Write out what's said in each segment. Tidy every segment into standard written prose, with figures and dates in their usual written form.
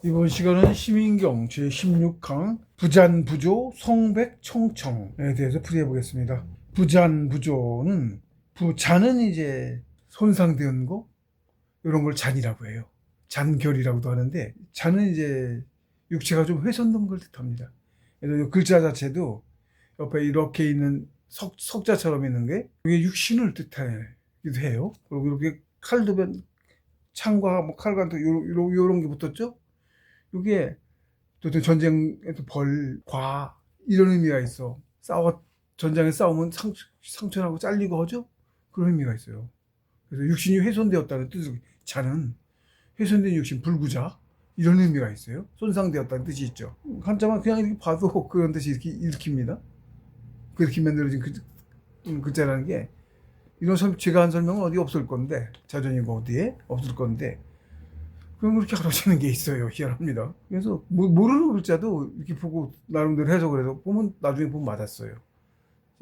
이번 시간은 시민경 제16강 부잔부조 성백청청에 대해서 풀이해 보겠습니다. 부잔부조는 잔은 이제 손상된 거 이런 걸 잔이라고 해요. 잔결이라고도 하는데 잔은 이제 육체가 좀 훼손된 걸 뜻합니다. 그래서 이 글자 자체도 옆에 이렇게 있는 석자처럼 있는 게 이게 육신을 뜻하기도 해요. 그리고 이렇게 칼도 창과 뭐 칼과 요런 게 붙었죠. 이게 또 전쟁에도 과 이런 의미가 있어. 전장에 싸우면 상처나고 잘리고 하죠. 그런 의미가 있어요. 그래서 육신이 훼손되었다는 뜻으로 잔은 훼손된 육신 불구자 이런 의미가 있어요. 손상되었다는 뜻이 있죠. 한자만 그냥 이렇게 봐도 그런 뜻이 이렇게 읽힙니다. 그렇게 만들어진 글자라는 게 이런 제가 한 설명은 어디 없을 건데 자전이고 어디에 없을 건데 그런 그렇게 가르치는 게 있어요. 희한합니다. 그래서 모르는 글자도 이렇게 보고 나름대로 해석을 해서 보면 나중에 보면 맞았어요.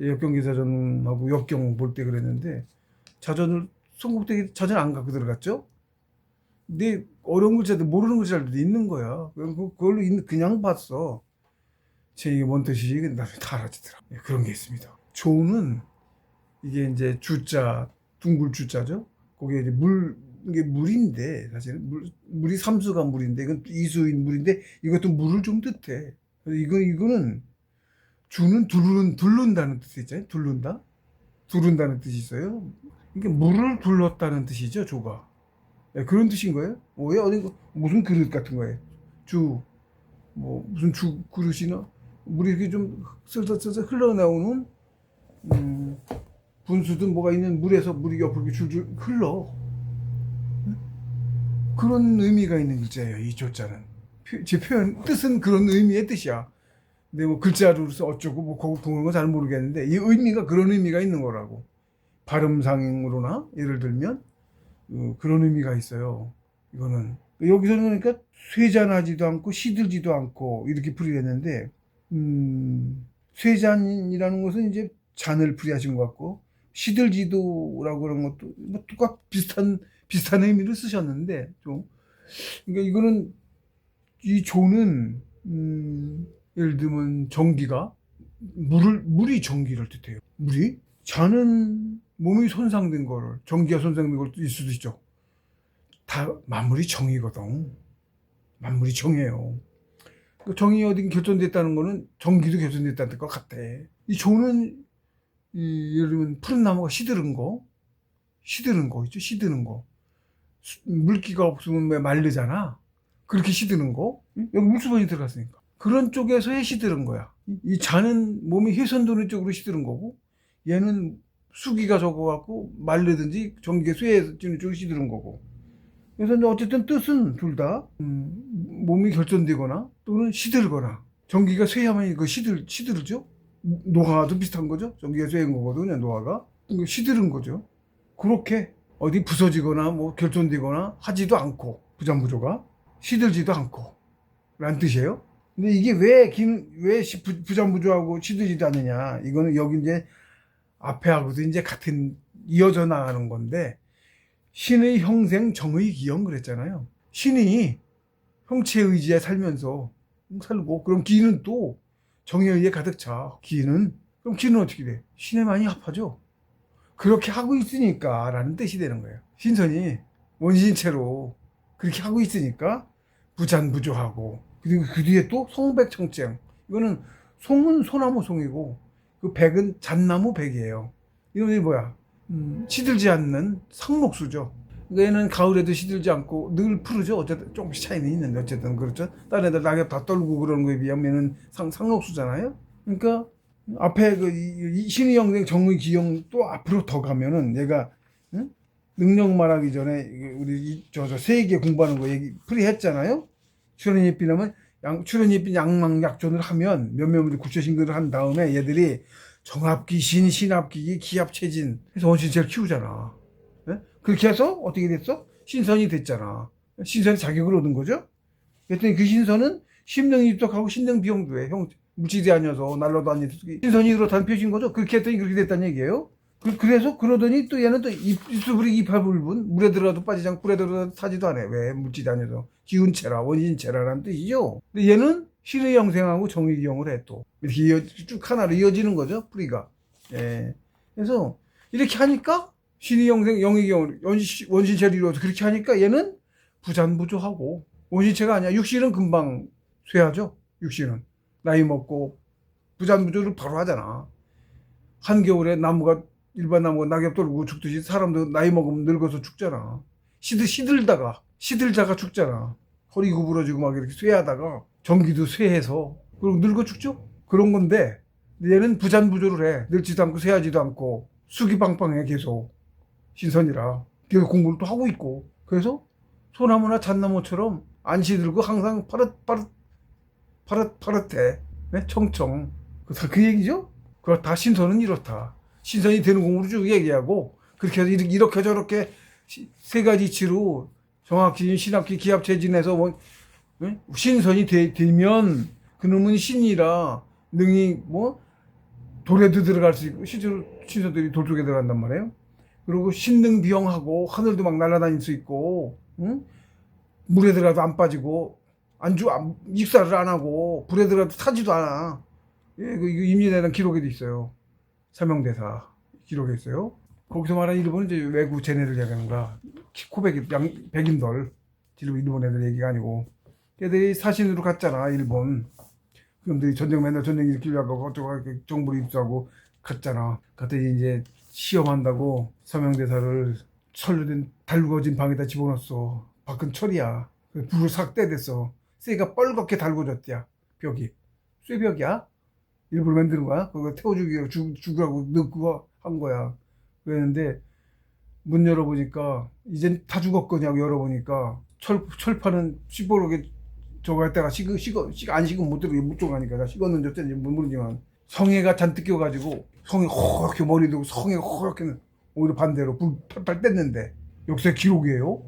역경기 자전하고 역경 볼 때 그랬는데 자전을 송국대기 자전 안 갖고 들어갔죠. 근데 어려운 글자도 모르는 글자들도 있는 거야. 그걸로 그냥 봤어. 제 이게 뭔 뜻이지? 나중에 다 알아지더라. 그런 게 있습니다. 조는 이게 이제 주자 둥글 주자죠. 거기에 이제 이게 물인데 사실은 물이 삼수가 물인데 이건 이수인 물인데 이것도 물을 좀 뜻해. 이거는 주는 둘른다는 뜻이 있잖아요. 두른다는 뜻이 있어요. 이게 물을 둘렀다는 뜻이죠. 조가. 네, 그런 뜻인 거예요. 왜 무슨 그릇 같은 거예요. 무슨 그릇이나 물이 이렇게 좀 슬슬 흘러나오는 분수든 뭐가 있는 물에서 물이 옆으로 줄줄 흘러. 그런 의미가 있는 글자예요. 이 조자는. 제 뜻은 그런 의미의 뜻이야. 근데 뭐 글자로서 어쩌고 뭐 그런 거 잘 모르겠는데 이 의미가 그런 의미가 있는 거라고. 발음상으로나 예를 들면 그런 의미가 있어요. 이거는 여기서는 그러니까 쇠잔하지도 않고 시들지도 않고 이렇게 풀이했는데 쇠잔이라는 것은 이제 잔을 풀이하신 것 같고 시들지도라고 그런 것도 뭐 비슷한 의미를 쓰셨는데 좀 그러니까 이거는 이 조는 예를 들면 전기가 물이 전기를 뜻해요. 물이 잔은 몸이 손상된 거를 전기가 손상된 걸 일 수도 있죠. 다 만물이 정이거든. 만물이 정이에요. 그 정이 어디 결정됐다는 거는 전기도 결정됐다는 것 같아. 이 조는 예를 들면 푸른 나무가 시드는 거 있죠. 시드는 거. 물기가 없으면 왜 마르잖아. 그렇게 시드는 거. 여기 물수번이 들어갔으니까. 그런 쪽에서의 시드는 거야. 이 잔은 몸이 훼손되는 쪽으로 시드는 거고 얘는 수기가 적어갖고 말르든지 전기가 쇠해지는 쪽으로 시드는 거고. 그래서 어쨌든 뜻은 둘 다 몸이 결전되거나 또는 시들거나 전기가 쇠하면 이거 시들죠. 노화도 비슷한 거죠. 전기가 쇠인 거거든요. 노화가 시들은 거죠. 그렇게 어디 부서지거나 뭐 결전되거나 하지도 않고 부잔부조가 시들지도 않고 라는 뜻이에요. 근데 이게 왜 부잔부조하고 시들지도 않느냐. 이거는 여기 이제 앞에하고도 이제 같은 이어져 나가는 건데 신의 형생 정의 기영 그랬잖아요. 신이 형체의 의지에 살면서 살고 그럼 기는 또 정의 의지에 가득 차. 그럼 기는 어떻게 돼? 신에 많이 합하죠. 그렇게 하고 있으니까 라는 뜻이 되는 거예요. 신선이 원신체로 그렇게 하고 있으니까 부잔부조하고 그리고 그 뒤에 또 성백청청. 이거는 송은 소나무 송이고 그 백은 잣나무 백이에요. 이놈이 뭐야? 시들지 않는 상록수죠. 얘는 가을에도 시들지 않고 늘 푸르죠. 어쨌든 조금씩 차이는 있는데 어쨌든 그렇죠. 다른 애들 낙엽 다 떨고 그러는 거에 비하면 상록수잖아요. 그러니까 앞에 이 신의 형생 정의 기영 또 앞으로 더 가면은 얘가 능력 말하기 전에 우리 저 세계 공부하는 거 얘기 풀이했잖아요. 출현예비라면 출현예비 양망약존을 하면 몇몇이 구체신근을 한 다음에 얘들이 정합기, 신합기기, 기합체진 해서 원신체를 키우잖아. 네? 그렇게 해서 어떻게 됐어? 신선이 됐잖아. 신선이 자격을 얻은 거죠. 그랬더니 그 신선은 심령 입덕하고 신령 비용도 해. 물질이 아니어서 날라도 아니어서 신선이 그렇다는 표시인 거죠. 그렇게 했더니 그렇게 됐다는 얘기예요. 그래서 그러더니 또 얘는 또 입수부리 이파불분, 물에 들어가도 빠지지 않고 불에 들어가도 타지도 않아. 왜? 물질이 아니어서. 기운체라, 원인체라라는 뜻이죠. 근데 얘는 신의 영생하고 정의기용을 해 또. 이렇게 쭉 하나로 이어지는 거죠, 뿌리가. 예. 그래서 이렇게 하니까 신의 영생, 영의기용을 원신체를 이루어서 그렇게 하니까 얘는 부잔부조하고, 원신체가 아니야. 육신은 금방 쇠하죠. 육신은. 나이 먹고 부잔부조를 바로 하잖아. 한겨울에 나무가 일반 나무가 낙엽 떨고 죽듯이 사람도 나이 먹으면 늙어서 죽잖아. 시들다가 죽잖아. 허리 구부러지고 막 이렇게 쇠하다가 전기도 쇠해서 그럼 늙어 죽죠. 그런 건데 얘는 부잔부조를 해. 늙지도 않고 쇠하지도 않고 수기빵빵해 계속. 신선이라 계속 공부를 또 하고 있고. 그래서 소나무나 잣나무처럼 안 시들고 항상 파릇해. 네? 청청. 그 얘기죠. 그렇다. 신선은 이렇다. 신선이 되는 공부를 쭉 얘기하고, 그렇게 해서 이렇게 저렇게 세 가지 이치로 정확히 신학기 기합체진에서 뭐, 네? 신선이 되면 그놈은 신이라 능히 뭐 돌에도 들어갈 수 있고, 실제로 신선들이 돌 쪽에 들어간단 말이에요. 그리고 신능비용하고 하늘도 막 날아다닐 수 있고, 응? 물에 들어가도 안 빠지고 익사를 안 하고 불에 들어가도 타지도 않아. 예, 이거 임진왜란 기록에도 있어요. 사명대사 기록에 있어요. 거기서 말하는 일본은 이제 외구 쟤네들 얘기하는 거야. 코백이 백인들, 일본 애들 얘기가 아니고. 걔들이 사신으로 갔잖아, 일본. 그놈들이 맨날 전쟁 일으키려고 어쩌고 정부를 입수하고 갔잖아. 갔더니 이제 시험한다고 사명대사를 철로 된 달구어진 방에다 집어넣었어. 밖은 철이야. 불을 싹 떼댔어. 쇠가 뻘겋게 달궈졌대야. 벽이. 쇠벽이야. 일부러 만드는 거야. 그거 죽으라고 넣고 한 거야. 그랬는데 문 열어보니까 이젠 다 죽었거냐고 열어보니까 철판은 시뻘겋게 저거 했다가 안 식으면 못 들어가게 못 들어가니까 나 식었는지 어쩐지 모르지만 성에가 잔뜩 껴가지고 성에 허옇게 머리 들고 성에 허옇게 오히려 반대로 불 팔팔 뗐는데 역사의 기록이에요.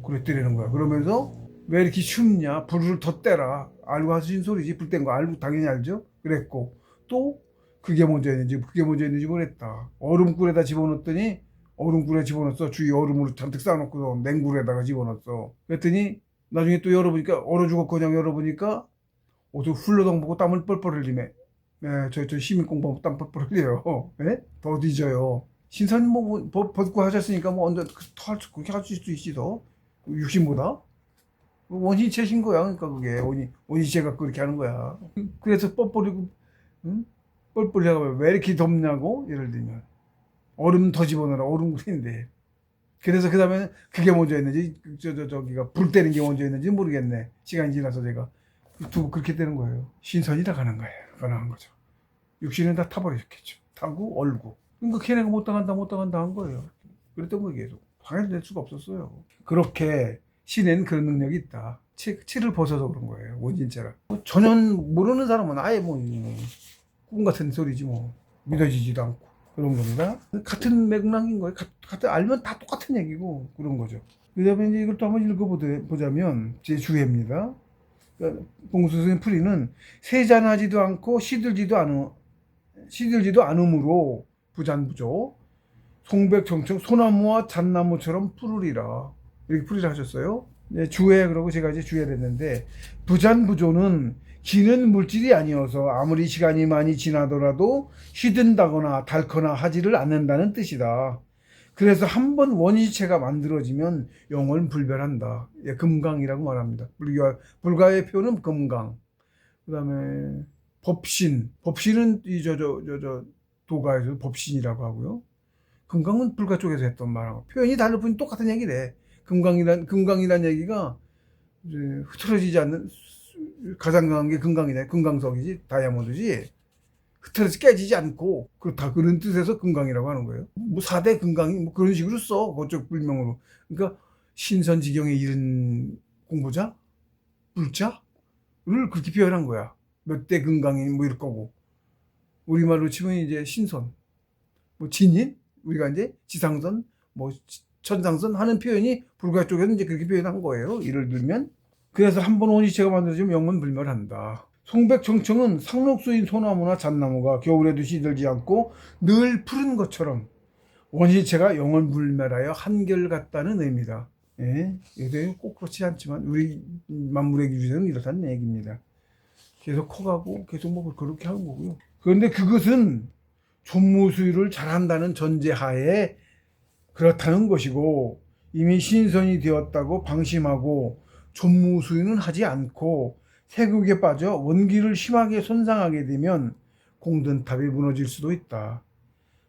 그랬더라는 거야. 그러면서 왜 이렇게 춥냐? 불을 더 떼라. 알고 하신 소리지. 불 뗀 거 알고 당연히 알죠. 그랬고 또 그게 뭔지 모르겠다. 얼음굴에다 집어넣었더니 얼음굴에 집어넣었어. 주위 얼음으로 잔뜩 쌓아놓고 냉굴에다가 집어넣었어. 그랬더니 나중에 또 열어보니까 얼어 죽었거냐 열어보니까 어서 훌러덩 보고 땀을 뻘뻘 흘리네. 네, 저 시민 공부하고 땀 뻘뻘 흘려요. 네? 더 뒤져요. 신사님 뭐 벗고 하셨으니까 뭐 언제 그렇게 할 수도 있지 더. 육신보다 원신체신 거야. 그러니까 그게 원신체가 그렇게 하는 거야. 그래서 뻘뻘이고 응? 뻘뻘이가 왜 이렇게 덥냐고 예를 들면 얼음 더 집어넣어라. 얼음굴인데. 그래서 그 다음에 그게 먼저 했는지 저기가 불 때는 게 먼저 했는지 모르겠네. 시간이 지나서 제가 두고 그렇게 되는 거예요. 신선이라 가는 거예요. 가능한 거죠. 육신은 다 타버렸겠죠. 타고 얼고. 그러니까 걔네가 못 당한다 한 거예요. 그랬던 거 계속. 당연히 수가 없었어요. 그렇게 신에는 그런 능력이 있다. 치를 벗어서 그런 거예요. 원진체라. 전혀 모르는 사람은 아예 꿈 같은 소리지 뭐. 믿어지지도 않고. 그런 겁니다. 같은 맥락인 거예요. 알면 다 똑같은 얘기고 그런 거죠. 그 다음에 이제 이걸 또 한번 읽어보자면 제 주해입니다. 그러니까 봉수선의 풀이는 세잔하지도 않고 시들지도 않으므로 부잔부조 송백청청 소나무와 잣나무처럼 푸르리라 이렇게 풀이를 하셨어요. 네, 주해 그러고 제가 이제 주해를 했는데 부잔부조는 기는 물질이 아니어서 아무리 시간이 많이 지나더라도 시든다거나 닳거나 하지를 않는다는 뜻이다. 그래서 한번 원시체가 만들어지면 영원 불멸한다. 예, 금강이라고 말합니다. 불가의 표는 금강. 그 다음에 법신은 도가에서 법신이라고 하고요. 금강은 불가 쪽에서 했던 말하고 표현이 다를 뿐 똑같은 얘기래. 금강이란 얘기가 이제 흐트러지지 않는 가장 강한 게 금강이네. 금강석이지 다이아몬드지. 흐트러지 깨지지 않고 그렇다 그런 뜻에서 금강이라고 하는 거예요. 뭐 4대 금강이 뭐 그런 식으로 써. 그쪽 불명으로. 그러니까 신선지경에 이른 공부자, 불자를 그렇게 표현한 거야. 몇 대 금강이 뭐 이럴 거고. 우리말로 치면 이제 신선, 뭐 진인, 우리가 이제 지상선, 뭐 천상선 하는 표현이 불가 쪽에서 이제 그렇게 표현한 거예요. 예를 들면. 그래서 한번 원시체가 만들어지면 영원 불멸한다. 송백청청은 상록수인 소나무나 잣나무가 겨울에도 시들지 않고 늘 푸른 것처럼 원시체가 영원 불멸하여 한결같다는 의미다. 예, 이게 꼭 그렇지 않지만 우리 만물의 기준에는 이렇다는 얘기입니다. 계속 커가고 계속 뭐 그렇게 하는 거고요. 그런데 그것은 존무수유를 잘한다는 전제하에 그렇다는 것이고, 이미 신선이 되었다고 방심하고 존무수유는 하지 않고 세국에 빠져 원기를 심하게 손상하게 되면 공든탑이 무너질 수도 있다.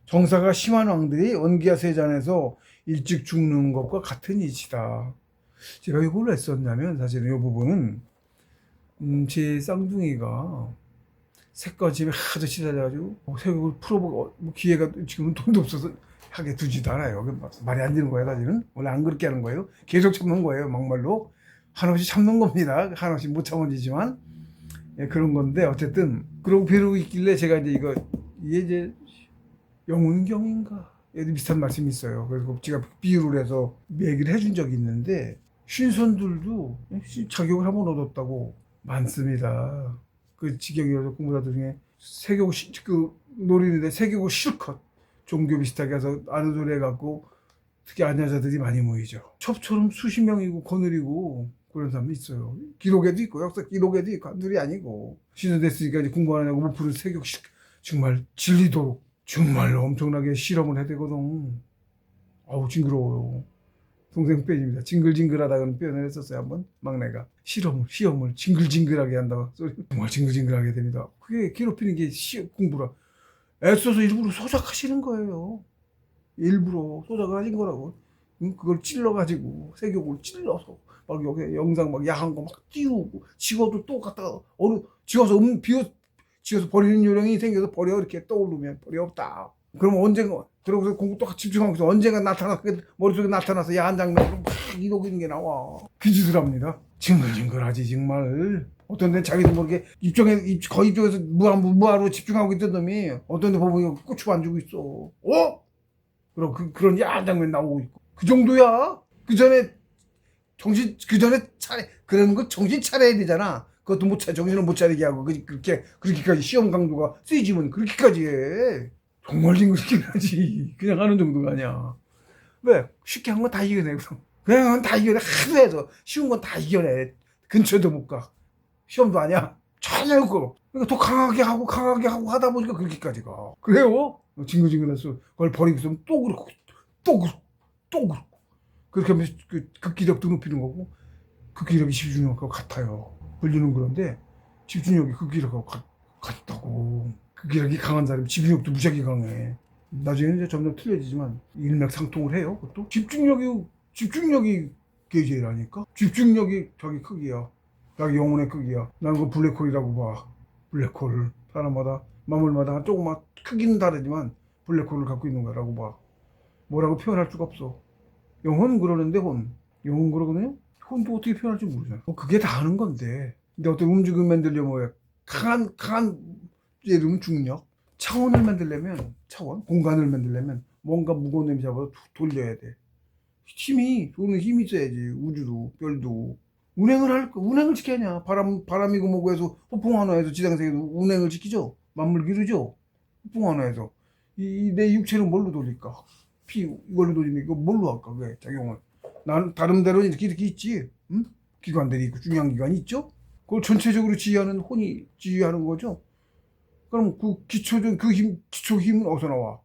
정사가 심한 왕들이 원기와 세잔에서 일찍 죽는 것과 같은 이치다. 제가 이걸 왜 썼냐면, 사실은 이 부분은 제 쌍둥이가 색깔집에 하도 시달려가지고 세국을 풀어보고 기회가 지금은 돈도 없어서 하게 두지도 않아요. 말이 안 되는 거예요. 사실은 원래 안 그렇게 하는 거예요. 계속 참는 거예요. 막말로 한없이 참는 겁니다. 한없이 못 참아지지만, 예, 그런 건데, 어쨌든 그러고 벼르고 있길래 제가 이제 이게 이제 영운경인가 얘도 비슷한 말씀이 있어요. 그래서 제가 비유를 해서 얘기를 해준 적이 있는데, 신선들도 자격을 한번 얻었다고 많습니다. 그 지경이어서 공부자들 중에 세계고 그 노리는데 세계고 실컷 종교 비슷하게 해서 아는 소리 해갖고 특히 안여자들이 많이 모이죠. 첩처럼 수십 명이고 거느리고 그런 사람도 있어요. 기록에도 있고 역사 기록에도 있고 한둘이 아니고, 신선됐으니까 이제 공부 안 하고 못 푸는 세격 정말 진리도록 정말 엄청나게 실험을 해야 되거든. 아우 징그러워요. 동생 빼입니다. 징글징글하다는 표현을 했었어요. 한번 막내가 시험을 징글징글하게 한다고 소리. 정말 징글징글하게 됩니다. 그게 괴롭히는 게 공부라. 애써서 일부러 소작하시는 거예요. 일부러 소작을 하신 거라고. 그걸 찔러가지고 세격을 찔러서 막 여기 영상 막 야한 거 막 띄우고, 지워도 또 갖다가 지워서 지워서 버리는 요령이 생겨서 버려, 이렇게 떠오르면 버려 없다. 그럼 언젠가 들어가서 공부 또 집중하고 있어. 언젠가 머릿속에 나타나서 야한 장면으로 막 이러는 게 나와. 그 짓을 합니다. 징글징글하지 정말. 어떤 데는 자기도 모르게 거의 입쪽에서 무하로 집중하고 있던 놈이 어떤 데 보면 고추 안 주고 있어. 그럼 그런 야한 장면 나오고 있고. 그 정도야. 그 전에 그런 거 정신 차려야 되잖아. 그것도 정신을 못 차리게 하고, 그렇게까지 시험 강도가 세지면 그렇게까지 해. 정말 징글징글 하지. 그냥 하는 정도가 아니야. 왜? 쉽게 한 건 다 이겨내. 그냥 다 이겨내. 하도 해서 쉬운 건 다 이겨내. 근처에도 못 가. 시험도 아니야. 전혀 없고. 그러니까 더 강하게 하고 하다 보니까 그렇게까지 가. 그래요? 징글징글해서 그걸 버리고 있으면 또 그렇고 또 그렇고 그렇게 하면 그 기력도 높이는 거고, 그 기력이 집중력하고 같아요. 분류는 그런데 집중력이 그 기력하고 같다고. 그 기력이 강한 사람이 집중력도 무지하게 강해. 나중에는 이제 점점 틀려지지만 일맥상통을 해요. 그것도 집중력이 계제라니까. 집중력이 자기 크기야. 자기 영혼의 크기야. 나는 그 블랙홀이라고 봐. 블랙홀을 사람마다 만물마다 조금만 크기는 다르지만 블랙홀을 갖고 있는 거라고 봐. 뭐라고 표현할 수가 없어. 영혼은 그러는데 영혼 그러거든요. 혼도 어떻게 표현할지 모르잖아. 그게 다 하는 건데. 근데 어떤 움직임 만들려면 강한 예를 들면 중력. 차원을 만들려면 공간을 만들려면 뭔가 무거운 놈이 잡아서 돌려야 돼. 도는 힘이 있어야지. 우주도 별도 운행을 지켜야 하냐. 바람이고 뭐고 해서 폭풍 하나에서 지상세계도 운행을 지키죠. 만물 기르죠. 폭풍 하나에서 내 육체는 뭘로 돌릴까? 이걸로 돌리면 이거 뭘로 할까? 왜 작용을? 나는 다른 데로 이렇게 있지. 응? 기관들이 있고 중요한 기관이 있죠. 그걸 전체적으로 지휘하는 혼이 지휘하는 거죠. 그럼 그 기초 힘은 어디서 나와?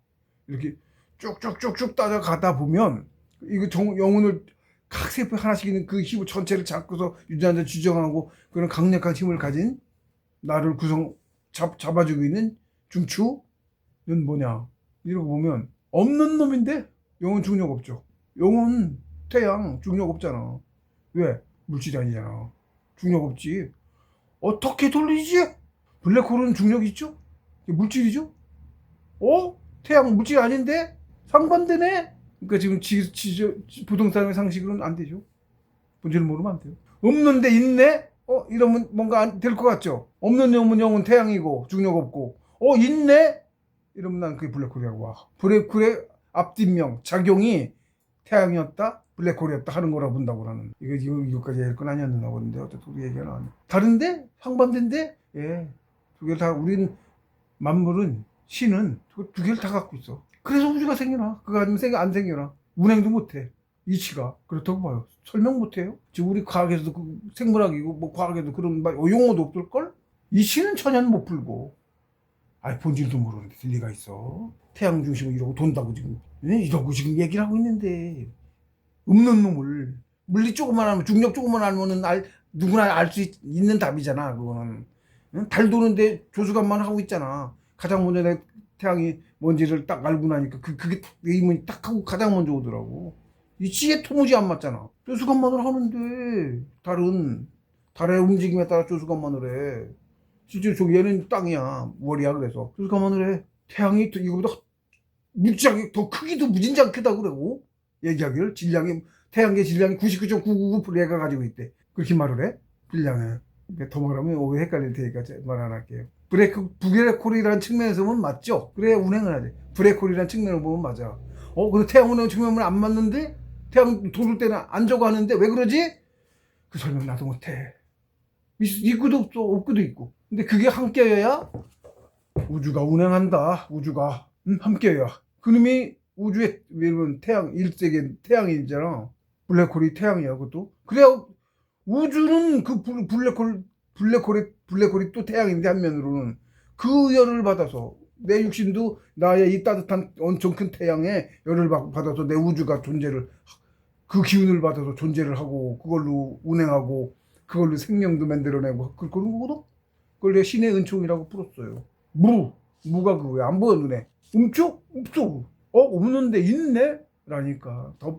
이렇게 쭉쭉쭉쭉 따라가다 보면 이거 영혼을 각 세포 하나씩 있는 그 힘을 전체를 잡고서 유전자 주정하고 그런 강력한 힘을 가진 나를 잡아주고 있는 중추는 뭐냐? 이러고 보면 없는 놈인데 영혼 중력 없죠. 영혼 태양 중력 없잖아. 왜? 물질이 아니잖아. 중력 없지. 어떻게 돌리지? 블랙홀은 중력 있죠? 물질이죠? 태양 물질 아닌데? 상반되네? 그러니까 지금 부동산의 상식으로는 안 되죠. 본질을 모르면 안 돼요. 없는데 있네? 이러면 뭔가 될 것 같죠? 없는 영혼 태양이고 중력 없고, 있네? 이러면 난 그게 블랙홀이라고 봐. 블랙홀의 앞뒷명 작용이 태양이었다, 블랙홀이었다 하는 거라고 본다고 나는. 이거까지 할 건 아니었나 보는데 어쨌든 우리 얘기가 나왔네. 다른데? 상반된데? 예. 두 개를 다, 우리는 만물은 신은 두 개를 다 갖고 있어. 그래서 우주가 생겨나. 그거 아니면 안 생겨나. 운행도 못해. 이치가. 그렇다고 봐요. 설명 못해요. 지금 우리 과학에서도 생물학이고 뭐 과학에도 그런 용어도 없을걸? 이치는 전혀 못 풀고. 아이, 본질도 모르는데 될 리가 있어. 태양 중심으로 이러고 돈다고 지금. 이러고 지금 얘기를 하고 있는데. 없는 놈을. 물리 조금만 하면, 중력 조금만 하면은 누구나 알 수 있는 답이잖아, 그거는. 응? 달 도는데 조수관만 하고 있잖아. 가장 먼저 내 태양이 뭔지를 딱 알고 나니까 그게 의문이 딱 하고 가장 먼저 오더라고. 이 지혜 토무지 안 맞잖아. 조수관만을 하는데, 달의 움직임에 따라 조수관만을 해. 실제로 저기 얘는 땅이야. 월이야. 그래서 조수관만을 해. 태양이 이거보다 무지하게 더 크기도 무진장 크다고 그러고, 얘기하기를 태양계 질량이 99.999%가 가지고 있대. 그렇게 말을 해. 질량을. 더 말하면 오해 헷갈릴 테니까 말 안 할게요. 블랙홀이라는 측면에서 보면 맞죠? 그래 운행을 하지. 블랙홀이라는 측면으로 보면 맞아. 근데 태양 운행 측면은 안 맞는데 태양 돌을 때는 안 저거 하는데 왜 그러지? 그 설명 나도 못해. 있고도 없어, 없고도 있고. 근데 그게 함께여야 우주가 운행한다. 우주가 함께여야. 그놈이 우주의 여러분 태양 1세계 태양이잖아. 블랙홀이 태양이야. 그것도. 그래야 우주는 그 블랙홀이 또 태양인데 한면으로는 그 열을 받아서 내 육신도 나의 이 따뜻한 엄청 큰 태양에 열을 받아서 내 우주가 그 기운을 받아서 존재를 하고 그걸로 운행하고 그걸로 생명도 만들어내고 그런 거거든. 그걸 내가 신의 은총이라고 풀었어요. 무가 그거야. 안 보여 눈에. 없죠? 없어. 없는데 있네? 라니까 더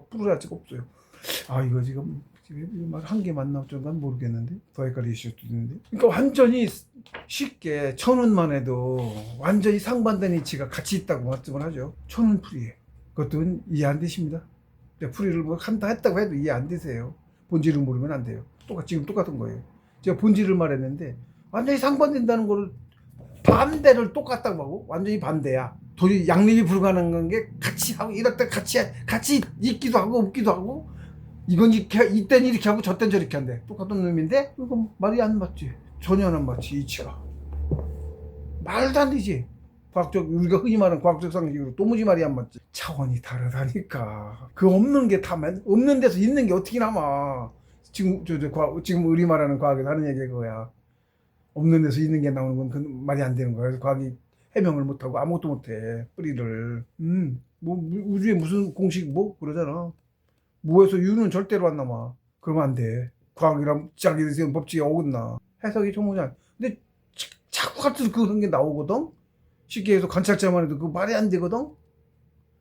풀어야 할 수가 없어요. 이거 지금 한 개 맞나 어쩐간 모르겠는데 더 헷갈릴 수도 있는데. 그러니까 완전히 쉽게 천운만 해도 완전히 상반된 이치가 같이 있다고 말씀을 하죠. 천운 풀이에. 그것도 이해 안 되십니다. 풀이를 뭐 했다고 해도 이해 안 되세요. 본질을 모르면 안 돼요. 지금 똑같은 거예요. 제가 본질을 말했는데 완전히 상반된다는 거를 반대를 똑같다고 하고 완전히 반대야. 도저히 양립이 불가능한 게 같이 하고 이럴 때 같이 있기도 하고 없기도 하고 이건 이땐 이렇게 하고 저땐 저렇게 한대. 똑같은 놈인데 이건 말이 안 맞지. 전혀 안 맞지. 이치가 말도 안 되지. 우리가 흔히 말하는 과학적 상식으로 도무지 말이 안 맞지. 차원이 다르다니까. 그 없는 게 없는 데서 있는 게 어떻게 남아. 지금 지금 우리 말하는 과학에서 하는 얘기가 그거야. 없는 데서 있는 게 나오는 건 그 말이 안 되는 거야. 그래서 과학이 해명을 못하고 아무것도 못해. 뿌리를. 우주에 무슨 공식 그러잖아. 무에서 유는 절대로 안 남아. 그러면 안 돼. 과학이랑 자기들 세운 법칙에 어긋나. 해석이 정말 근데 자꾸 같은 그런 게 나오거든. 쉽게 해서 관찰자만 해도 그 말이 안 되거든.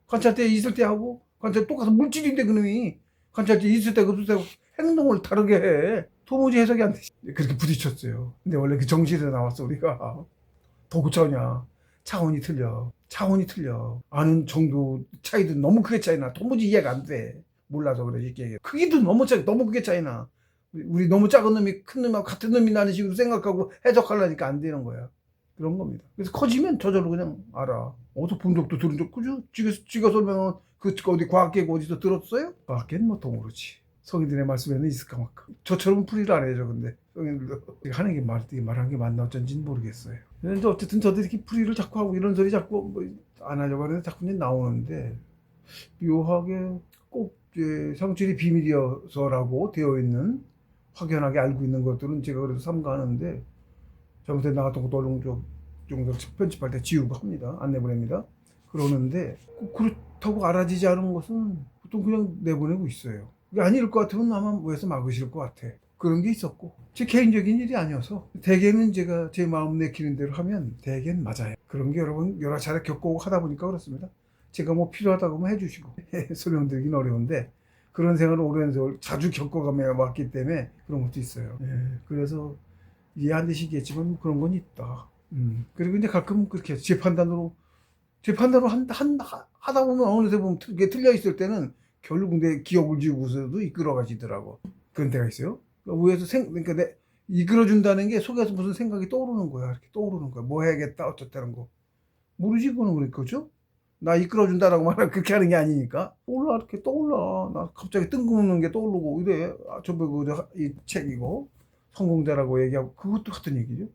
관찰대 있을 때 하고 관찰 똑같은 물질인데 그놈이 관찰대 있을 때 없을 때 행동을 다르게 해. 도무지 해석이 안 되지. 그렇게 부딪혔어요. 근데 원래 그 정신에서 나왔어 우리가. 더 고차원이야. 차원이 틀려. 아는 정도 차이도 너무 크게 차이나. 도무지 이해가 안 돼. 몰라서 그래 이게. 크기도 너무 크게 차이나. 우리 너무 작은 놈이 큰 놈하고 같은 놈이라는 식으로 생각하고 해석하려니까 안 되는 거야. 그런 겁니다. 그래서 커지면 저절로 그냥 알아. 어디서 본 적도 들은 적, 그죠? 지가 설명은 어디 과학계고 어디서 들었어요? 과학계는 뭐 더 모르지. 성인들의 말씀에는 있을까 말까. 저처럼 풀이를 안 해줘, 근데. 성인들도. 하는 게 말한 게 맞나 어쩐지는 모르겠어요. 근데 어쨌든 저도 이렇게 풀이를 자꾸 하고 이런 소리 자꾸 안 하려고 하는데 자꾸 나오는데, 묘하게 꼭 상출이 비밀이어서라고 되어 있는, 확연하게 알고 있는 것들은 제가 그래도 삼가하는데, 잘못해 나갔던 것도 얼른 좀 편집할 때 지우고 합니다. 안 내보냅니다. 그러는데, 꼭 그렇다고 알아지지 않은 것은 보통 그냥 내보내고 있어요. 그게 아닐 것 같으면 아마 뭐해서 막으실 것 같아. 그런 게 있었고 제 개인적인 일이 아니어서 대개는 제가 제 마음 내키는 대로 하면 대개는 맞아요. 그런 게 여러분 여러 차례 겪고 하다 보니까 그렇습니다. 제가 뭐 필요하다고 하면 해주시고 설명드리긴 어려운데 그런 생활을 오랜 세월 자주 겪어가며 왔기 때문에 그런 것도 있어요. 그래서 이해 안 되시겠지만 그런 건 있다. 그리고 이제 가끔 그렇게 제 판단으로 하다 보면 어느새 보면 그게 틀려 있을 때는 결국 내 기억을 지우고서도 이끌어 가시더라고. 그런 때가 있어요. 위에서 그러니까 이끌어준다는 게 속에서 무슨 생각이 떠오르는 거야. 이렇게 떠오르는 거야. 뭐 해야겠다, 어쩌다는 거. 모르지, 그거는 그러니까, 그죠? 나 이끌어준다라고 말하면 그렇게 하는 게 아니니까. 이렇게 떠올라. 나 갑자기 뜬금없는 게 떠오르고, 이래. 이 책이고, 성공자라고 얘기하고, 그것도 같은 얘기죠.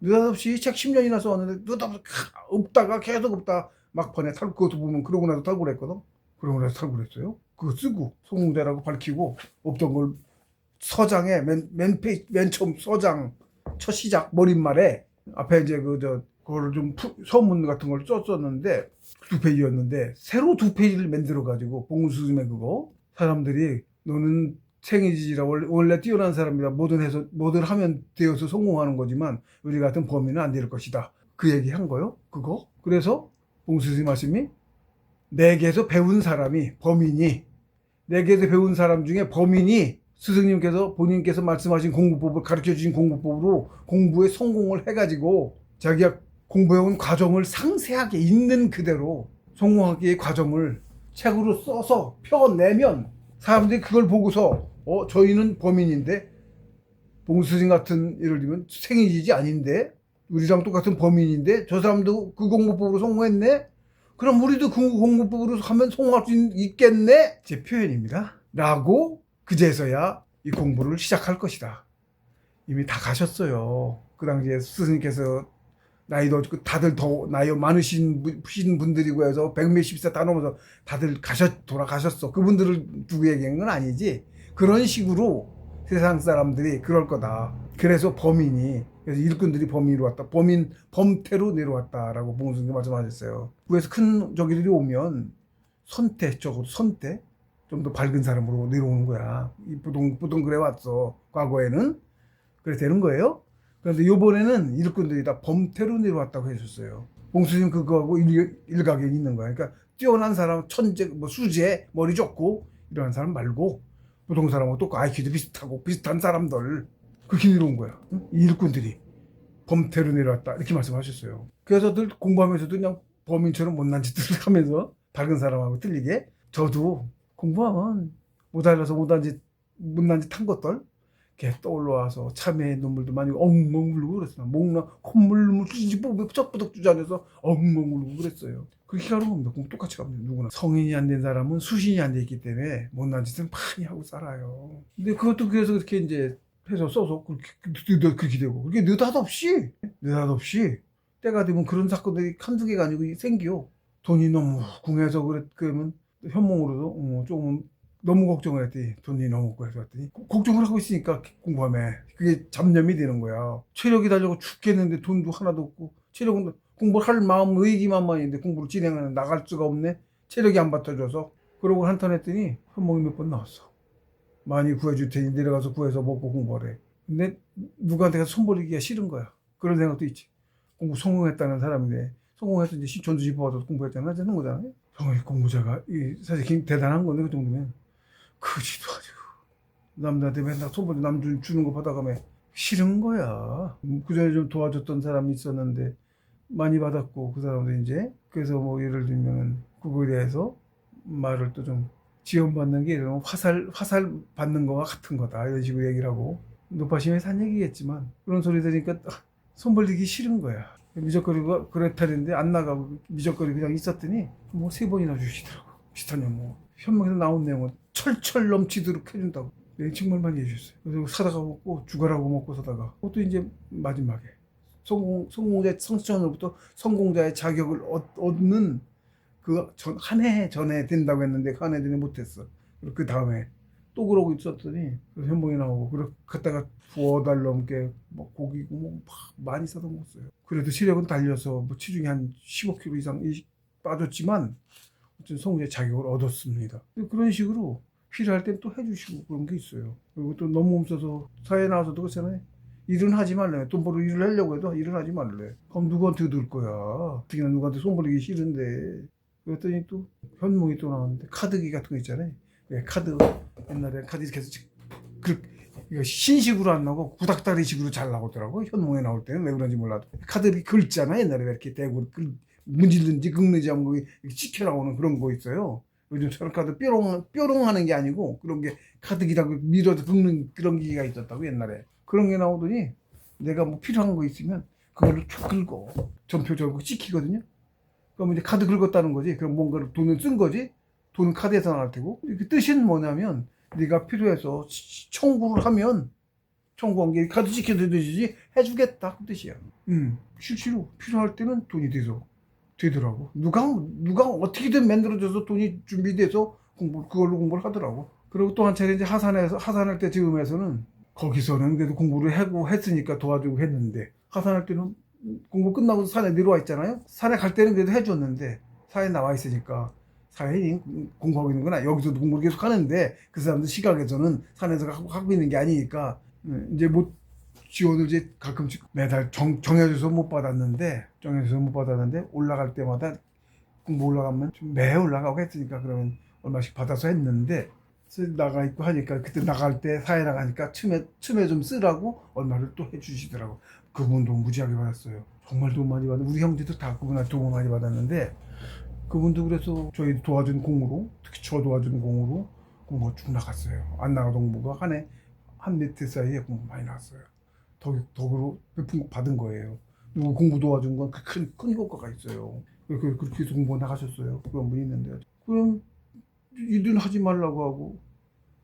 느닷없이 책 10년이나 써왔는데, 느닷없이 없다가 계속 없다. 막판에 그것도 보면 그러고 나서 탈구했거든. 그러고 나서 탈구했어요. 그거 쓰고 송웅대라고 밝히고 없던 걸 서장에 맨 처음 서장 첫 시작 머릿말에 앞에 이제 그거를 좀 서문 같은 걸 썼었는데 2페이지였는데 새로 2페이지를 만들어 가지고 봉수님의 그거 사람들이 너는 생이지라 원래 뛰어난 사람이다. 뭐든 하면 되어서 성공하는 거지만 우리 같은 범인은 안 될 것이다. 그 얘기 한 거요. 그거. 그래서 봉수님 말씀이 내게서 배운 사람이 범인이 내게서 배운 사람 중에 범인이 스승님께서 본인께서 말씀하신 공부법을 가르쳐 주신 공부법으로 공부에 성공을 해가지고 자기가 공부해온 과정을 상세하게 있는 그대로 성공하기의 과정을 책으로 써서 펴내면 사람들이 그걸 보고서 저희는 범인인데 봉수님 같은 예를 들면 생이지지 아닌데 우리랑 똑같은 범인인데 저 사람도 그 공부법으로 성공했네? 그럼 우리도 그 공부법으로 하면 성공할 수 있겠네? 제 표현입니다. 라고 그제서야 이 공부를 시작할 것이다. 이미 다 가셨어요. 그 당시에 스승님께서 나이도 다들 더 나이 많으신 분들이고 해서 100몇십 세 다 넘어서 다들 돌아가셨어. 그분들을 두고 얘기한 건 아니지. 그런 식으로 세상 사람들이 그럴 거다. 그래서 그래서 일꾼들이 범인으로 왔다. 범태로 내려왔다라고 봉수님 말씀하셨어요. 위에서 큰 저기들이 오면 선태 좀 더 밝은 사람으로 내려오는 거야. 이 보통 그래 왔어. 과거에는. 그래 되는 거예요. 그런데 요번에는 일꾼들이 다 범태로 내려왔다고 해줬어요. 봉수님 그거하고 일각이 있는 거야. 그러니까 뛰어난 사람, 천재, 수재, 머리 좋고 이런 사람 말고 보통 사람하고 또 IQ도 비슷한 사람들 그렇게 내려온 거야. 이 일꾼들이 범태로 내려왔다 이렇게 말씀하셨어요. 그래서 늘 공부하면서도 그냥 범인처럼 못난 짓들을 하면서 밝은 사람하고 틀리게 저도 공부하면 못 알아서 못난 짓 한 것들 이렇게 떠올라와서 참외 눈물도 많이 엉엉 울고 그랬어요. 목나 콧물 쩍부덕 주저앉아서 엉엉 울고 그랬어요. 그렇게 가는 겁니다. 공부 똑같이 갑니다. 누구나. 성인이 안 된 사람은 수신이 안 돼 있기 때문에 못난 짓은 많이 하고 살아요. 근데 그것도 그래서 그렇게 이제 해서 써서 그렇게 되고 그게 느닷없이 때가 되면 그런 사건들이 한두 개가 아니고 생겨. 돈이 너무 궁해서 그러면 현몽으로도 조금 너무 걱정을 했더니 돈이 너무 없고 해서 했더니 걱정을 하고 있으니까 공부하면 그게 잡념이 되는 거야. 체력이 달려고 죽겠는데 돈도 하나도 없고 체력은 공부를 할 마음 의기만만인데 공부를 진행하는 나갈 수가 없네. 체력이 안 받쳐줘서 그러고 한탄 했더니 현몽이 몇 번 나왔어. 많이 구해줄 테니 내려가서 구해서 먹고 공부하래. 근데 누구한테 가서 손 벌리기가 싫은 거야. 그런 생각도 있지. 공부 성공했다는 사람인데 성공해서 이제 전두 집어받아서 공부했잖아. 되는 거잖아요. 공부자가 사실 대단한 건데 그 정도면 크지도 아니고 남들한테 맨날 손 벌리 남 주는 거 받아가면 싫은 거야. 그전에 좀 도와줬던 사람이 있었는데 많이 받았고 그 사람도 이제 그래서 뭐 예를 들면 그거에 대해서 말을 또 좀 지원받는 게 이런 화살 받는 거와 같은 거다 이런 식으로 얘기를 하고 높아심에서 한 얘기겠지만 그런 소리 들으니까 손 벌리기 싫은 거야. 미적거리고 그랬다는데 안 나가고 미적거리고 그냥 있었더니 뭐 3번이나 주시더라고. 비슷한 뭐 현명에서 나온 내용은 철철 넘치도록 해준다고 정말 많이 해주셨어요. 그래서 사다가 먹고 죽어라고 먹고 사다가 그것도 이제 마지막에 성공자 성취자로부터 성공자의 자격을 얻는 한 해 전에 된다고 했는데 그 한 해 전에 못했어. 그리고 그 다음에 또 그러고 있었더니 현봉이 나오고 그리고 그때가 2달 넘게 뭐 고기고 뭐 많이 사다 먹었어요. 그래도 시력은 달려서 뭐 체중이 한 15kg 이상 빠졌지만 어쨌든 성공자 자격을 얻었습니다. 그런 식으로 필요할 땐 또 해주시고 그런 게 있어요. 그리고 또 너무 없어서 사회에 나와서도 그렇잖아요. 일은 하지 말래. 돈 벌어 일을 하려고 해도 일은 하지 말래. 그럼 누구한테 들 거야. 특히나 누구한테 손 벌리기 싫은데. 그랬더니 또 현몽이 또 나왔는데 카드기 같은 거 있잖아요. 카드 옛날에 카드 이렇게 해서 이거 신식으로 안 나오고 구닥다리식으로 잘 나오더라고. 현몽에 나올 때는 왜 그런지 몰라도 카드 긁잖아. 옛날에 이렇게 대고 문질든지 긁는지 하면 이렇게 찍혀 나오는 그런 거 있어요. 요즘처럼 카드 뾰롱 하는 게 아니고 그런 게 카드기라고 밀어서 긁는 그런 기계가 있었다고 옛날에. 그런 게 나오더니 내가 뭐 필요한 거 있으면 그걸로 쭉 긁어. 전표 저거 찍히거든요. 그럼 이제 카드 긁었다는 거지. 그럼 뭔가를 돈을 쓴 거지. 돈은 카드에서 나갈 테고. 그 뜻은 뭐냐면 네가 필요해서 청구를 하면 청구한 게 카드 찍혀서 되지 해주겠다 그 뜻이야. 실제로 필요할 때는 돈이 돼서 되더라고. 누가 어떻게든 만들어줘서 돈이 준비돼서 그걸로 공부를 하더라고. 그리고 또 한 차례 이제 하산할 때 즈음에서는 거기서는 그래도 공부를 하고 했으니까 도와주고 했는데, 하산할 때는 공부 끝나고 산에 내려와 있잖아요. 산에 갈 때는 그래도 해줬는데, 산에 나와 있으니까 사회인 공부하고 있는구나. 여기서도 공부를 계속 하는데 그 사람들 시각에서는 산에서 하고 있는 게 아니니까 이제 못 지원을 이제 가끔씩 매달 정해져서 못 받았는데 올라갈 때마다 공부 올라가면 좀 매 올라가고 했으니까 그러면 얼마씩 받아서 했는데, 나가 있고 하니까 그때 나갈 때 사회 나가니까 틈에 좀 쓰라고 얼마를 또 해주시더라고. 그분도 무지하게 받았어요. 정말 돈 많이 받았는데, 우리 형제도 다 그분한테 돈 많이 받았는데, 그분도 그래서 저희 도와준 공으로, 특히 저 도와준 공으로 공부가 쭉 나갔어요. 안 나가던 공부가 한 몇 해 사이에 공부 많이 나왔어요. 덕으로 베푼 거 받은 거예요. 그리고 공부 도와준 건 큰 효과가 있어요. 그렇게 해서 공부가 나가셨어요. 그런 분이 있는데, 그럼 일은 하지 말라고 하고,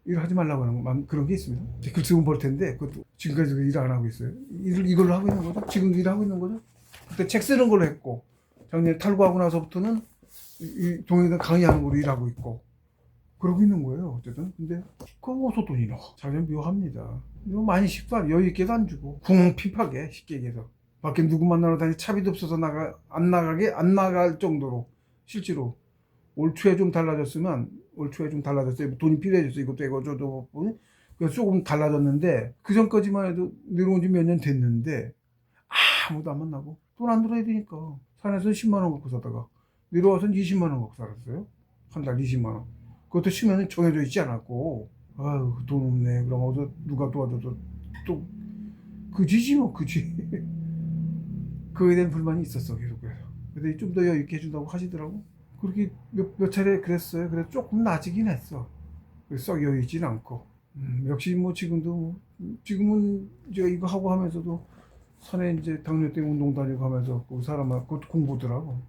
일하지 말라고 하는 그런 게 있습니다. 글 쓰면 볼 텐데, 그것도 지금까지 일 안 하고 있어요. 이걸로 하고 있는 거죠. 지금도 일하고 있는 거죠. 그때 책 쓰는 걸로 했고, 작년에 탈구하고 나서부터는 이 동해에서 강의하는 걸로 일하고 있고, 그러고 있는 거예요. 어쨌든. 근데 그거 어디서 돈이 나와? 참 묘합니다. 이거 많이 식도 안, 여유 있게도 안 주고, 궁핍하게, 쉽게 얘기해서. 밖에 누구 만나러 다니 차비도 없어서 안 나갈 정도로, 실제로 올 초에 좀 달라졌어요. 돈이 필요해졌어. 이것도 이거저거. 그래서 조금 달라졌는데, 그 전까지만 해도 내려온 지 몇 년 됐는데, 아무도 안 만나고, 돈 안 들어야 되니까. 산에서 10만 원 갖고 사다가, 내려와서는 20만 원 갖고 살았어요. 한 달 20만 원. 그것도 쉬면은 정해져 있지 않았고, 아유, 돈 없네. 그럼 어디 누가 도와줘서 또, 그지지 뭐, 그지. 그거에 대한 불만이 있었어, 계속해서. 근데 좀 더 여유 있게 해준다고 하시더라고. 그렇게 몇 차례 그랬어요. 그래서 조금 나아지긴 했어. 썩 여유 있지는 않고. 역시 뭐 지금은 이제 이거 하고 하면서도 산에 이제 당뇨 때문에 운동 다니고 하면서 그 그것도 공부더라고.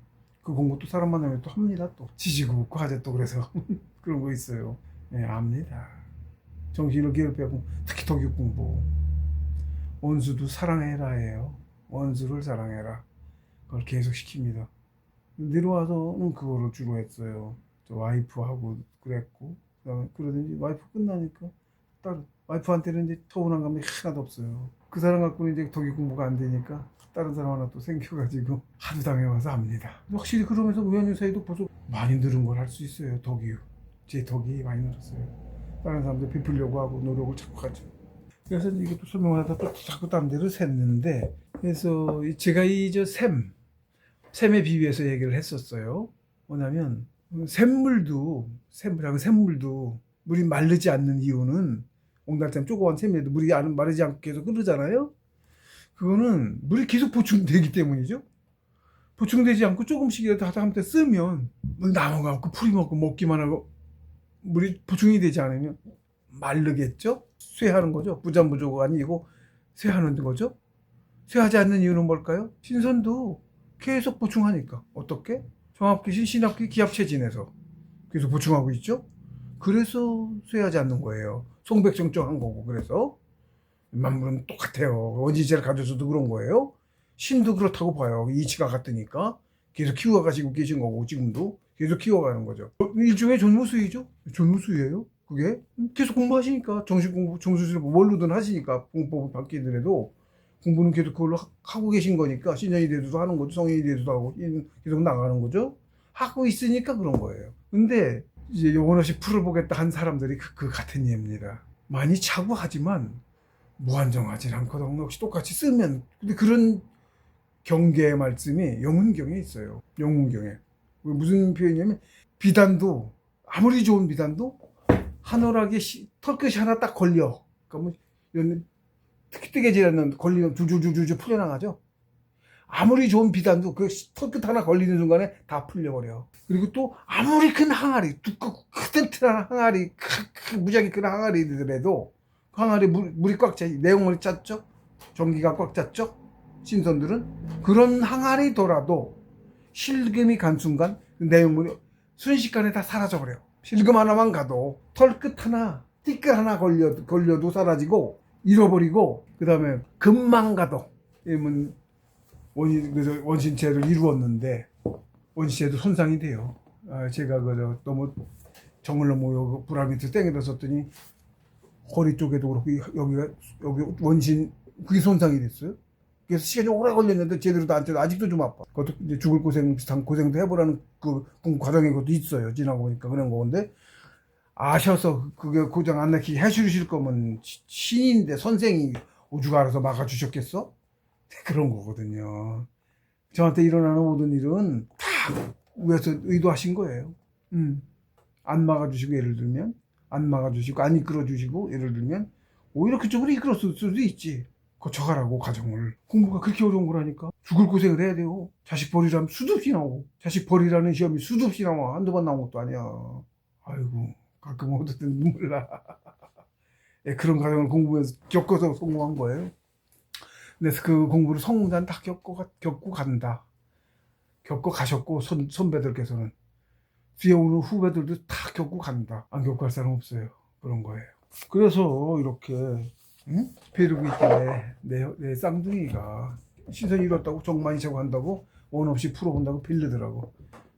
그 공부도 사람 만나면 또 합니다. 또 지지고 과제 또 그래서 그런 거 있어요. 네, 압니다. 정신을 괴롭히고, 특히 덕육 공부. 원수도 사랑해라예요. 원수를 사랑해라. 그걸 계속 시킵니다. 내려와서는 그거를 주로 했어요. 저 와이프하고 그랬고, 그다음에 그러든지 와이프 끝나니까 다른 와이프한테는 이제 서운한 감이 하나도 없어요. 그 사람 갖고는 이제 덕육 공부가 안 되니까 다른 사람 하나 또 생겨가지고 하루 당해와서 합니다. 확실히 그러면서 우연히 사이도 벌써 많이 늘은 걸 할 수 있어요. 덕육. 제 덕이 많이 늘었어요. 다른 사람들 베풀려고 하고 노력을 자꾸 하죠. 그래서 이것도 설명하다 또 자꾸 딴 데로 샜는데, 그래서 제가 샘에 비유해서 얘기를 했었어요. 뭐냐면 샘물도 물이 마르지 않는 이유는, 옹달샘 조그만 샘에도 물이 마르지 않고 계속 흐르잖아요. 그거는 물이 계속 보충되기 때문이죠. 보충되지 않고 조금씩이라도 하다 쓰면 나무가 없고 풀이 먹고 먹기만 하고 물이 보충이 되지 않으면 마르겠죠. 쇠하는 거죠. 부자부조가 아니고 쇠하는 거죠. 쇠하지 않는 이유는 뭘까요? 신선도 계속 보충하니까. 어떻게? 종합기신 신학기 기압체진에서 계속 보충하고 있죠. 그래서 쇠하지 않는 거예요. 송백정정한 거고. 그래서 만물은 똑같아요. 원지체를 가져서도 그런 거예요. 신도 그렇다고 봐요. 이치가 같으니까 계속 키워가시고 계신 거고, 지금도 계속 키워가는 거죠. 일종의 존무수이죠. 존무수예요. 그게 계속 공부하시니까, 정수술 뭘로든 하시니까, 공법을 바뀌더라도 공부는 계속 그걸로 하고 계신 거니까, 신년이 돼도 하는 거죠. 성인이 돼도 하고 계속 나가는 거죠. 하고 있으니까 그런 거예요. 근데 이제 영원없이 풀어보겠다 한 사람들이 그 같은 예입니다. 많이 차고 하지만 무한정하진 않거든요. 역시 똑같이 쓰면. 근데 그런 경계의 말씀이 영문경에 있어요. 영문경에. 무슨 표현이냐면, 비단도, 아무리 좋은 비단도 하늘하게 털끝이 하나 딱 걸려. 그러면 이런 특히 뜨개질하는 걸리면 줄줄줄줄 풀려나가죠. 아무리 좋은 비단도 그 털끝 하나 걸리는 순간에 다 풀려버려. 그리고 또 아무리 큰 항아리, 두껍고 튼튼한 항아리, 무지하게 큰 항아리들에도 그 항아리 물이 꽉 차, 내용물이 찼죠? 전기가 꽉 찼죠? 신선들은 그런 항아리더라도 실금이 간 순간 그 내용물이 순식간에 다 사라져버려요. 실금 하나만 가도 털끝 하나, 띠끝 하나 걸려도 사라지고 잃어버리고, 그 다음에 금만 가도, 원신체를 이루었는데 원시에도 손상이 돼요. 제가 너무 정을 너무 브라 밑에 땡겨다 썼더니 허리 쪽에도 그렇고 여기 원신 그게 손상이 됐어요. 그래서 시간이 오래 걸렸는데 제대로 안 돼도 아직도 좀 아파. 그것도 이제 죽을 고생 비슷한 고생도 해보라는 그 과정이 것도 있어요. 지나고 보니까 그런 건데 아셔서 그게 고장 안 나게 해주실 거면 신인데 선생이 오죽 알아서 막아주셨겠어? 그런 거거든요. 저한테 일어나는 모든 일은 다 위에서 의도하신 거예요. 안 막아주시고 예를 들면 안 막아주시고 안 이끌어주시고 예를 들면 오히려 그쪽으로 이끌었을 수도 있지. 거쳐가라고 가정을. 공부가 그렇게 어려운 거라니까. 죽을 고생을 해야 돼요. 자식 버리라면 수도 없이 나오고 자식 버리라는 시험이 수도 없이 나와. 한두 번 나온 것도 아니야. 아이고 가끔 어쨌든 눈물 나. 그런 과정을 공부해서 겪어서 성공한 거예요. 그래서 그 공부를 성공자는 다 겪고 간다. 겪고 가셨고 선배들께서는 뒤에 오는 후배들도 다 겪고 간다. 안 겪고 갈 사람 없어요. 그런 거예요. 그래서 이렇게 벼르고 있길래 내 쌍둥이가 시선이 잃었다고 정 많이 차고 한다고 원 없이 풀어본다고 빌리더라고.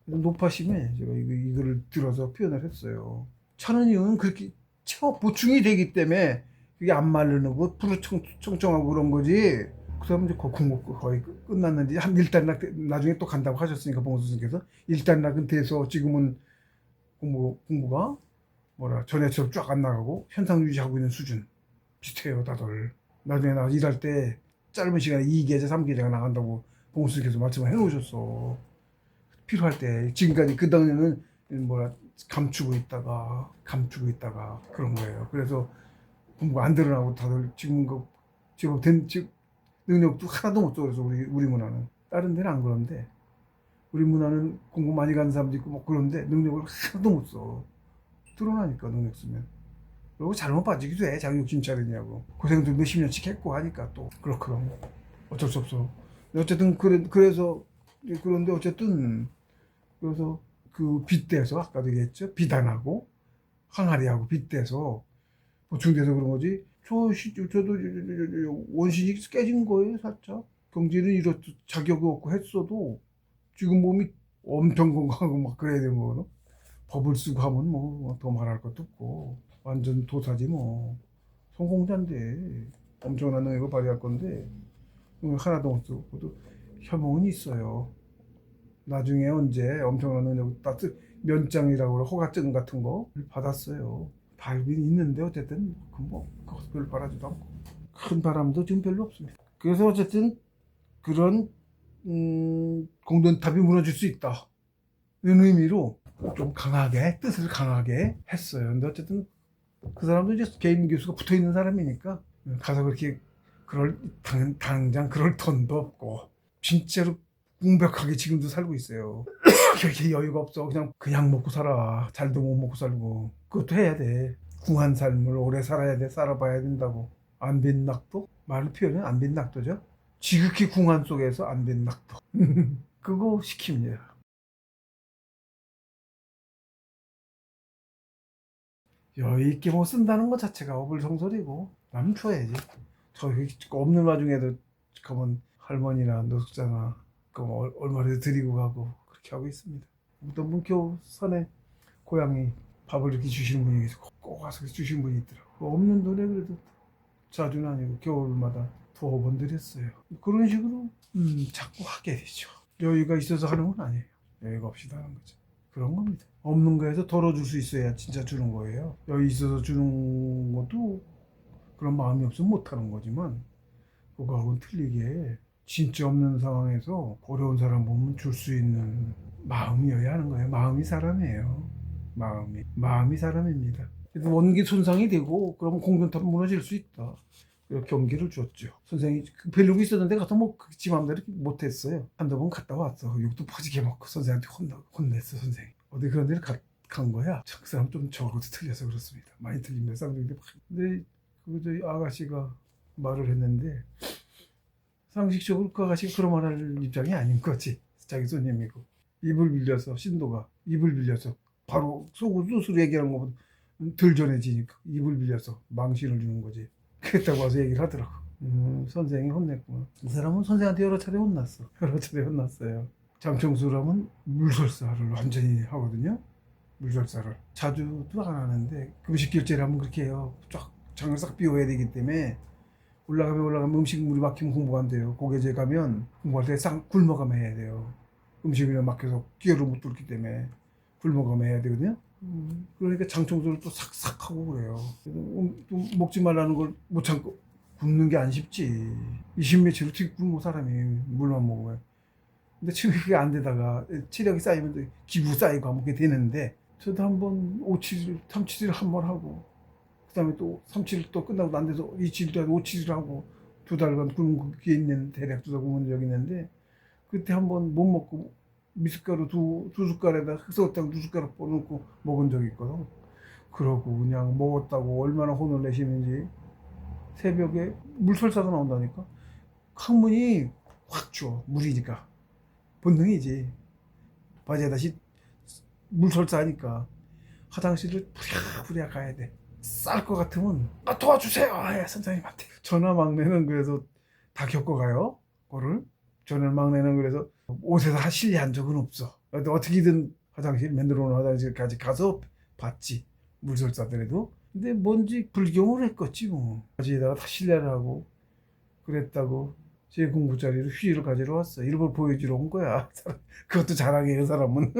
높아심에 제가 이거를 들어서 표현을 했어요. 차는 이유는 그렇게 보충이 되기 때문에 그게 안 마르는 거 푸르청청하고 그런 거지. 그다음에 이제 공부 거의 끝났는데 한 1단락 나중에 또 간다고 하셨으니까 봉수 선생님께서 1단락은 돼서 지금은 공부가 전에처럼 쫙 안 나가고 현상 유지하고 있는 수준 비슷해요 다들. 나중에 나 일할 때 짧은 시간에 2계제 3계제가 나간다고 봉수 선생님께서 말씀을 해놓으셨어. 필요할 때. 지금까지 그 당시에는 감추고 있다가 그런 거예요. 그래서 공부가 안 드러나고 다들 지금 능력도 하나도 못 써. 그래서 우리 문화는 다른 데는 안 그런데 우리 문화는 공부 많이 가는 사람도 있고 그런데 능력을 하나도 못 써. 드러나니까 능력 쓰면. 그리고 잘못 빠지기도 해. 자기 욕심 차리냐고. 고생도 몇십 년씩 했고 하니까 또 그렇거든. 어쩔 수 없어. 어쨌든 그래서 그런데 어쨌든 그래서 그 빗대서 아까도 얘기했죠. 비단하고 항아리하고 빗대서 보충돼서 그런 거지. 저도 원신이 깨진 거예요, 살짝. 경제는 이렇듯 자격이 없고 했어도 지금 몸이 엄청 건강하고 막 그래야 되는 거거든. 법을 쓰고 하면 더 말할 것도 없고 완전 도사지 뭐. 성공자인데 엄청난 능력을 발휘할 건데 하나도 못 쓰고 혐오는 있어요. 나중에 언제 엄청난 능력 면장이라고 그래 허가증 같은 거 받았어요. 다 알긴 있는데 어쨌든 그것 별로 바라지도 않고 큰 바람도 지금 별로 없습니다. 그래서 어쨌든 그런 공든탑이 무너질 수 있다 이런 의미로 좀 뜻을 강하게 했어요. 근데 어쨌든 그 사람도 이제 개인 교수가 붙어 있는 사람이니까 가서 그렇게 당장 그럴 턴도 없고 진짜로 궁벽하게 지금도 살고 있어요. 그렇게 여유가 없어. 그냥 먹고 살아. 잘도 못 먹고 살고. 그것도 해야 돼. 궁한 삶을 오래 살아야 돼. 살아봐야 된다고. 안 빈 낙도? 말로 표현은 안 빈 낙도죠. 지극히 궁한 속에서 안 빈 낙도. 그거 시킵니다. 여유 있게 쓴다는 것 자체가 어불성설이고 남 줘야지. 저 없는 와중에도 가면 할머니나 노숙자나 얼마나 드리고 가고 그렇게 하고 있습니다. 어떤 분 산에 고양이 밥을 이렇게 주시는 분이 계시고 꼭 와서 주시는 분이 있더라고. 없는 돈에 그래도 자주는 아니고 겨울마다 2번 드렸어요. 그런 식으로 자꾸 하게 되죠. 여유가 있어서 하는 건 아니에요. 여유가 없이도 하는 거죠. 그런 겁니다. 없는 거에서 덜어줄 수 있어야 진짜 주는 거예요. 여유 있어서 주는 것도 그런 마음이 없으면 못하는 거지만 그거하고는 틀리게 진짜 없는 상황에서 어려운 사람 보면 줄 수 있는 마음이어야 하는 거예요. 마음이 사람이에요. 마음이 사람입니다. 그래서 원기 손상이 되고 그러면 공동탑은 무너질 수 있다. 그래서 경기를 줬죠. 선생이 벨르고 있었는데 가서 지 맘대로 못했어요. 한두 번 갔다 왔어. 욕도 퍼지게 먹고 선생한테 혼냈어 선생이. 어디 그런 데를 간 거야. 그 사람 좀 적어도 틀려서 그렇습니다. 많이 틀립니다. 쌍둥이인데. 근데 그 아가씨가 말을 했는데 상식적으로 그 아가씨가 그런 말 할 입장이 아닌 거지. 자기 손님이고 입을 빌려서 신도가 입을 빌려서 바로 속으로 스스로 얘기하는 것보다 덜 전해지니까 입을 빌려서 망신을 주는 거지. 그랬다고 와서 얘기를 하더라고. 선생이 혼냈구나. 이 사람은 선생한테 여러 차례 혼났어. 여러 차례 혼났어요. 장청소를 하면 물설사를 완전히 하거든요. 물설사를 자주도 안 하는데 금식 결제를 하면 그렇게 해요. 쫙 장을 싹 비워야 되기 때문에 올라가면 음식물이 막히면 공부가 안 돼요. 고개제 가면 공부할 때 싹 굶어가며 해야 돼요. 음식이 막혀서 기어를 못 뚫기 때문에 굶어가며 해야 되거든요. 그러니까 장청소를 또 싹싹 하고 그래요. 또 먹지 말라는 걸 못 참고 굶는 게 안 쉽지. 20며칠 어떻게 굶어 사람이 물만 먹어요. 근데 지금 그게 안 되다가 체력이 쌓이면 기부 쌓이고 하면 그게 되는데 저도 한번 5, 7일, 3, 7일 한 번 하고 그 다음에 또 3, 7일 또 끝나고 안 돼서 2, 7일도 하고 5, 7일 하고 2달간 굶은 게 있는 대략 2달 굶은 적이 있는데 그때 한번 못 먹고 미숫가루 두 숟갈에다 흑설탕 2숟가락 넣고 먹은 적이 있거든. 그러고 그냥 먹었다고 얼마나 혼을 내시는지 새벽에 물설사가 나온다니까. 항문이 확 줘. 물이니까 본능이지. 바지에다 물설사하니까 화장실을 부랴부랴 가야 돼. 쌀 것 같으면 도와주세요. 예, 선생님한테. 전화 막내는 그래서 다 겪어가요. 그거를. 전화 막내는 그래서 옷에서 실례한 적은 없어. 어떻게든 화장실 만들어 놓은 화장실까지 가서 봤지. 물설사더라도. 근데 뭔지 불경을 했겠지 뭐. 바지에다가 다 실례를 하고 그랬다고 제 공부 자리로 휴지를 가지러 왔어. 일부러 보여주러 온 거야. 그것도 자랑이에요, 사람은.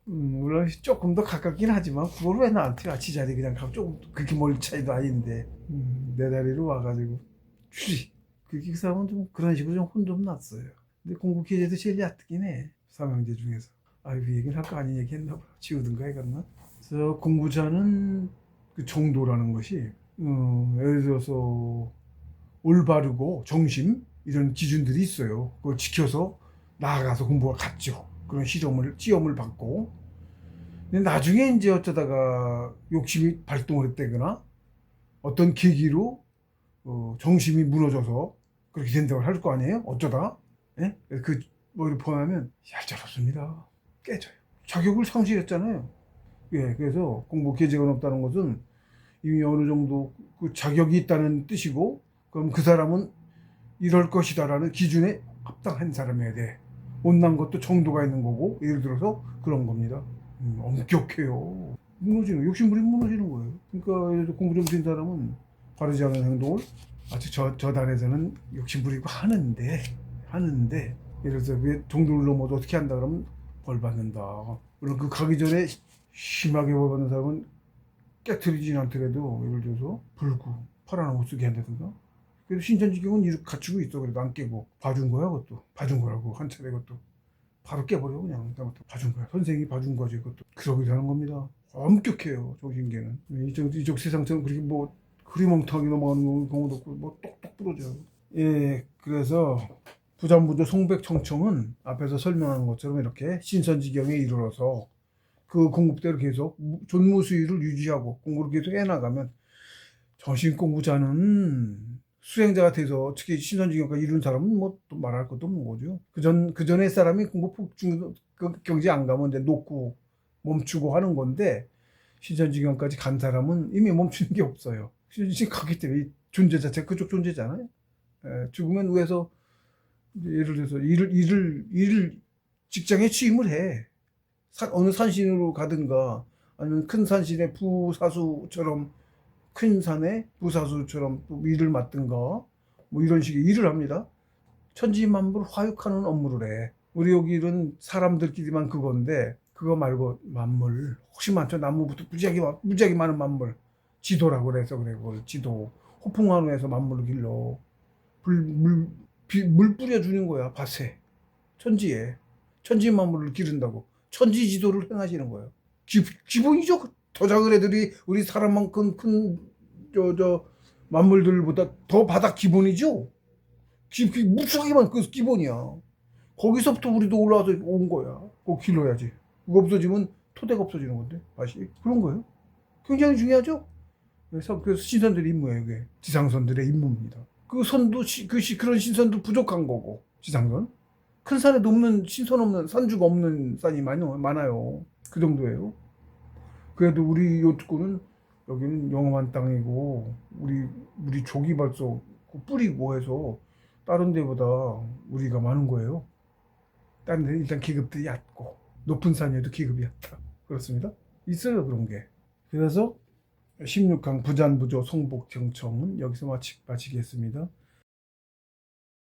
물론 조금 더 가깝긴 하지만 그걸 왜 나한테 같이 자리 그냥 가고 조금 그렇게 멀리 차이도 아닌데 내 자리로 와가지고 휴지. 그 사람은 좀 그런 식으로 좀 혼 좀 났어요. 근데 공부 기재도 제일 얕긴 해. 삼형제 중에서. 아이 그 얘기를 할 거 아닌 얘기 했나 봐. 지우든가 해갔나? 그래서 공부자는 그 정도라는 것이 예를 들어서 올바르고 정심 이런 기준들이 있어요. 그걸 지켜서 나아가서 공부가 갔죠. 그런 시험을 받고. 근데 나중에 이제 어쩌다가 욕심이 발동을 했다거나 어떤 계기로 정심이 무너져서 그렇게 된다고 할 거 아니에요? 어쩌다? 예? 그 뭐를 포함하면 얄짤없습니다. 깨져요. 자격을 상실했잖아요. 예, 그래서 공부 계제가 없다는 것은 이미 어느 정도 그 자격이 있다는 뜻이고, 그럼 그 사람은 이럴 것이다라는 기준에 합당한 사람이어야 돼. 못난 것도 정도가 있는 거고, 예를 들어서 그런 겁니다. 엄격해요. 무너지는, 욕심부리면 무너지는 거예요. 그러니까 예를 들어 공부 좀 된 사람은 바르지 않은 행동을 아주 저 단에서는 욕심부리고 하는데, 예를 들어서 왜 정도를 넘어도 어떻게 한다 그러면 벌 받는다. 물론 그 가기 전에 심하게 벌 받는 사람은 깨트리진 않더라도 예를 들어서 불구 파란 옷 쓰게 한다든가. 그래도 신천지경은 이렇게 갖추고 있어. 그래도 안 깨고 봐준 거야. 그것도 봐준 거라고 한 차례. 그것도 바로 깨버려. 그냥 봐준 거야. 선생님이 봐준 거지. 그것도 그러기도 하는 겁니다. 엄격해요. 정신계는 이쪽 세상처럼 그렇게 뭐 흐리멍텅하게 넘어가는 경우도 없고 뭐 똑똑 부러져. 예, 그래서 부장부조 송백청청은 앞에서 설명한 것처럼 이렇게 신선지경에 이르러서 그 공급대로 계속 존무수위를 유지하고 공부를 계속 해나가면 정신공부자는 수행자가 돼서 특히 신선지경까지 이룬 사람은 뭐 또 말할 것도 없는 거죠. 그 전에 사람이 공부 폭증 경지 안 가면 이제 놓고 멈추고 하는 건데 신선지경까지 간 사람은 이미 멈추는 게 없어요. 신선지경 가기 때문에 존재 자체가 그쪽 존재잖아요. 죽으면 위에서 예를 들어서 일을 직장에 취임을 해. 어느 산신으로 가든가 아니면 큰 산신의 부사수처럼 큰 산의 부사수처럼 또 일을 맡든가 뭐 이런 식의 일을 합니다. 천지만물 화육하는 업무를 해. 우리 여기 일은 사람들끼리만 그건데 그거 말고 만물 혹시 많죠. 나무부터 무지하게 많은 만물 지도라고 그래서 그래. 그걸 지도 호풍한우에서 만물을 길러 물 뿌려주는 거야. 밭에 천지에 천지 만물을 기른다고 천지 지도를 행하시는 거예요. 기본이죠. 도자글 애들이 우리 사람만큼 큰 저 만물들보다 더 바닥 기본이죠. 무수하게만 그 기본이야. 거기서부터 우리도 올라와서 온 거야. 그거 길러야지. 그거 없어지면 토대가 없어지는 건데 다시 그런 거예요. 굉장히 중요하죠. 그래서 신선들의 임무예요. 이게 지상선들의 임무입니다. 그 선도 그런 신선도 부족한 거고 지상선. 큰 산에도 없는 신선 없는 산주가 없는 산이 많아요. 그 정도예요. 그래도 우리 요트권은 여기는 영험한 땅이고 우리 족이 벌써 뿌리고 해서 다른 데보다 우리가 많은 거예요. 다른 데는 일단 기급들이 얕고 높은 산에도 기급이 얕다. 그렇습니다. 있어요 그런 게. 그래서 16강 부잔부조 송복경청은 여기서 마치겠습니다.